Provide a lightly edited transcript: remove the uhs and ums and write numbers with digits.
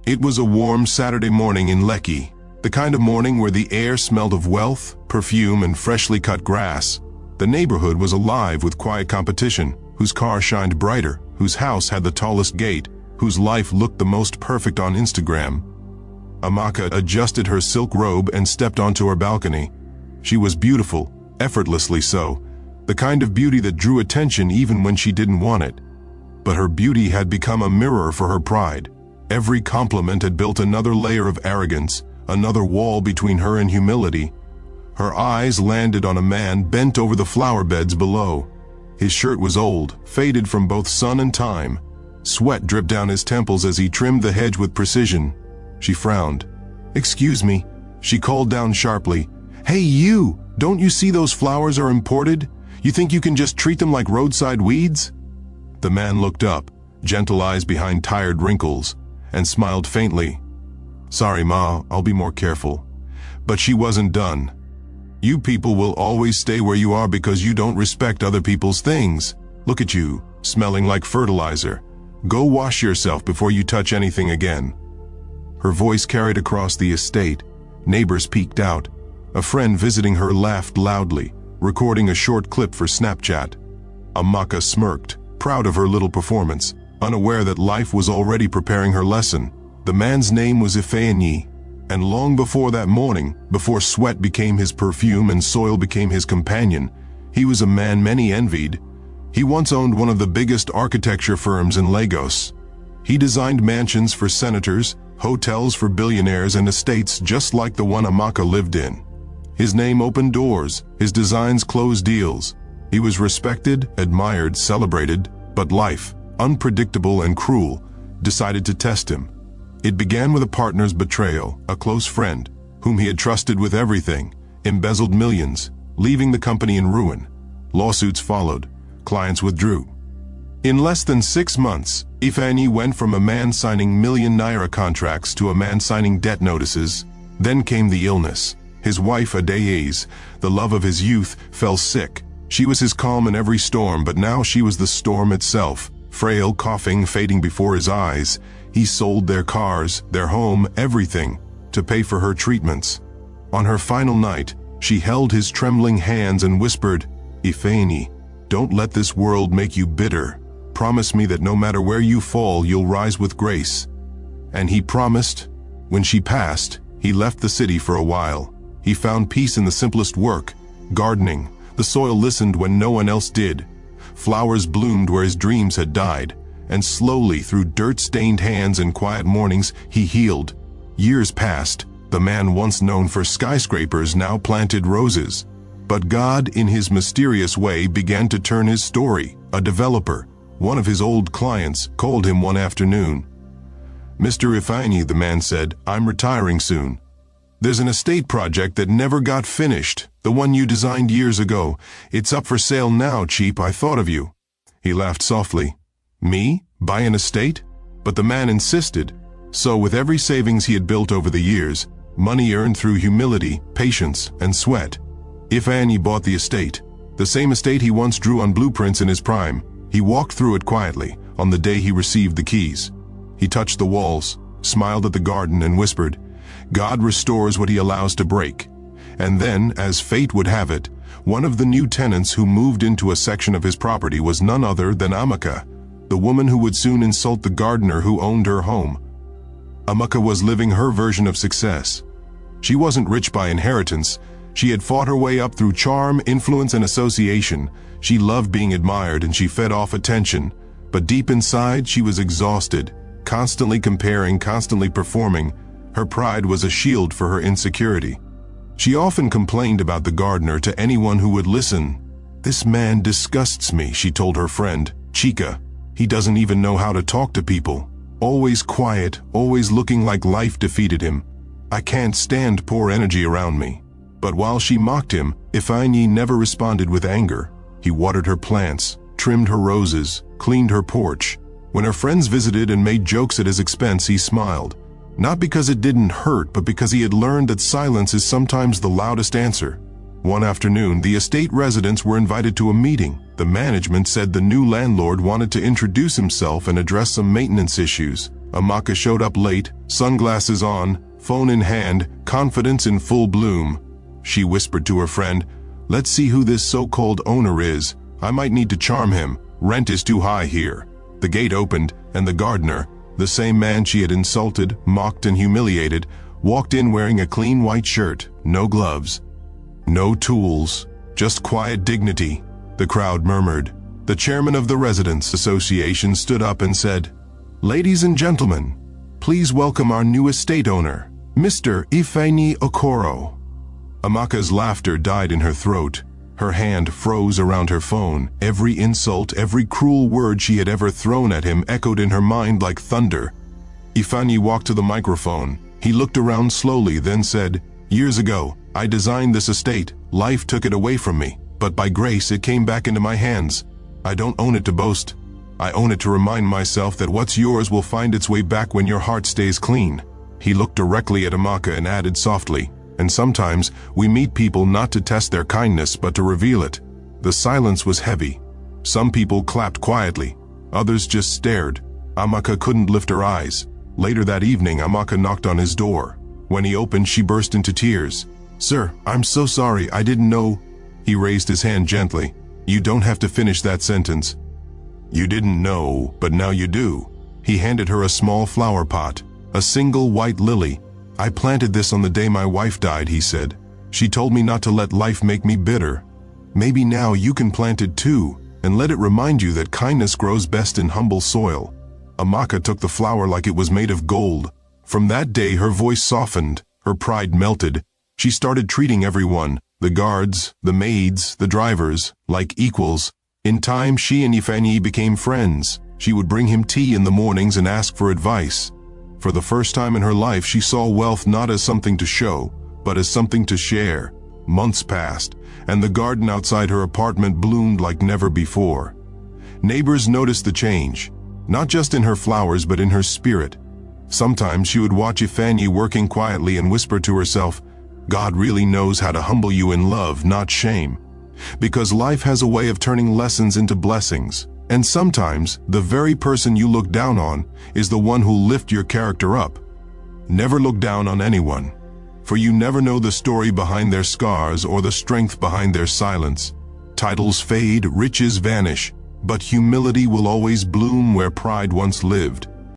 It was a warm Saturday morning in Lekki, the kind of morning where the air smelled of wealth, perfume, and freshly cut grass. The neighborhood was alive with quiet competition, whose car shined brighter, whose house had the tallest gate, whose life looked the most perfect on Instagram. Amaka adjusted her silk robe and stepped onto her balcony. She was beautiful, effortlessly so, the kind of beauty that drew attention even when she didn't want it. But her beauty had become a mirror for her pride. Every compliment had built another layer of arrogance, another wall between her and humility. Her eyes landed on a man bent over the flower beds below. His shirt was old, faded from both sun and time. Sweat dripped down his temples as he trimmed the hedge with precision. She frowned. "Excuse me," she called down sharply. "Hey you, don't you see those flowers are imported? You think you can just treat them like roadside weeds?" The man looked up, gentle eyes behind tired wrinkles, and smiled faintly. "Sorry, Ma, I'll be more careful." But she wasn't done. "You people will always stay where you are because you don't respect other people's things. Look at you, smelling like fertilizer. Go wash yourself before you touch anything again." Her voice carried across the estate. Neighbors peeked out. A friend visiting her laughed loudly, recording a short clip for Snapchat. Amaka smirked, proud of her little performance, unaware that life was already preparing her lesson. The man's name was Ifeanyi, and long before that morning, before sweat became his perfume and soil became his companion, he was a man many envied. He once owned one of the biggest architecture firms in Lagos. He designed mansions for senators, hotels for billionaires, and estates just like the one Amaka lived in. His name opened doors, his designs closed deals. He was respected, admired, celebrated, but life, unpredictable and cruel, decided to test him. It began with a partner's betrayal. A close friend, whom he had trusted with everything, embezzled millions, leaving the company in ruin. Lawsuits followed. Clients withdrew. In less than 6 months, Ifeanyi went from a man signing million naira contracts to a man signing debt notices. Then came the illness. His wife, Adeyes, the love of his youth, fell sick. She was his calm in every storm, but now she was the storm itself. Frail, coughing, fading before his eyes, he sold their cars, their home, everything, to pay for her treatments. On her final night, she held his trembling hands and whispered, "Ifeanyi, don't let this world make you bitter. Promise me that no matter where you fall, you'll rise with grace." And he promised. When she passed, he left the city for a while. He found peace in the simplest work, gardening. The soil listened when no one else did. Flowers bloomed where his dreams had died, and slowly, through dirt-stained hands and quiet mornings, he healed. Years passed. The man once known for skyscrapers now planted roses. But God, in his mysterious way, began to turn his story. A developer, one of his old clients, called him one afternoon. "Mr. Ifeanyi," the man said, "I'm retiring soon. There's an estate project that never got finished, the one you designed years ago. It's up for sale now, Chief. I thought of you." He laughed softly. "Me? Buy an estate?" But the man insisted. So with every savings he had built over the years, money earned through humility, patience, and sweat, Ifeanyi bought the estate. The same estate he once drew on blueprints in his prime. He walked through it quietly, on the day he received the keys. He touched the walls, smiled at the garden, and whispered, "God restores what he allows to break." And then, as fate would have it, one of the new tenants who moved into a section of his property was none other than Amaka, the woman who would soon insult the gardener who owned her home. Amaka was living her version of success. She wasn't rich by inheritance. She had fought her way up through charm, influence, and association. She loved being admired and she fed off attention. But deep inside, she was exhausted, constantly comparing, constantly performing. Her pride was a shield for her insecurity. She often complained about the gardener to anyone who would listen. "This man disgusts me," she told her friend, Chika. "He doesn't even know how to talk to people. Always quiet, always looking like life defeated him. I can't stand poor energy around me." But while she mocked him, Ifeanyi never responded with anger. He watered her plants, trimmed her roses, cleaned her porch. When her friends visited and made jokes at his expense, he smiled. Not because it didn't hurt, but because he had learned that silence is sometimes the loudest answer. One afternoon, the estate residents were invited to a meeting. The management said the new landlord wanted to introduce himself and address some maintenance issues. Amaka showed up late, sunglasses on, phone in hand, confidence in full bloom. She whispered to her friend, "Let's see who this so-called owner is. I might need to charm him. Rent is too high here." The gate opened, and the gardener, the same man she had insulted, mocked, and humiliated, walked in wearing a clean white shirt, no gloves, no tools, just quiet dignity. The crowd murmured. The chairman of the Residents Association stood up and said, "Ladies and gentlemen, please welcome our new estate owner, Mr. Ifeanyi Okoro." Amaka's laughter died in her throat. Her hand froze around her phone. Every insult, every cruel word she had ever thrown at him echoed in her mind like thunder. Ifeanyi walked to the microphone. He looked around slowly, then said, "Years ago, I designed this estate. Life took it away from me, but by grace it came back into my hands. I don't own it to boast. I own it to remind myself that what's yours will find its way back when your heart stays clean." He looked directly at Amaka and added softly, "And sometimes we meet people not to test their kindness but to reveal it." The silence was heavy. Some people clapped quietly. Others just stared. Amaka couldn't lift her eyes. Later that evening, Amaka knocked on his door. When he opened, she burst into tears. "Sir, I'm so sorry. I didn't know." He raised his hand gently. "You don't have to finish that sentence. You didn't know, but now you do." He handed her a small flower pot, a single white lily. "I planted this on the day my wife died," he said. "She told me not to let life make me bitter. Maybe now you can plant it too, and let it remind you that kindness grows best in humble soil." Amaka took the flower like it was made of gold. From that day her voice softened, her pride melted. She started treating everyone, the guards, the maids, the drivers, like equals. In time, she and Ifeanyi became friends. She would bring him tea in the mornings and ask for advice. For the first time in her life, she saw wealth not as something to show, but as something to share. Months passed, and the garden outside her apartment bloomed like never before. Neighbors noticed the change, not just in her flowers but in her spirit. Sometimes she would watch Ifeanyi working quietly and whisper to herself, "God really knows how to humble you in love, not shame." Because life has a way of turning lessons into blessings. And sometimes, the very person you look down on is the one who'll lift your character up. Never look down on anyone, for you never know the story behind their scars or the strength behind their silence. Titles fade, riches vanish, but humility will always bloom where pride once lived.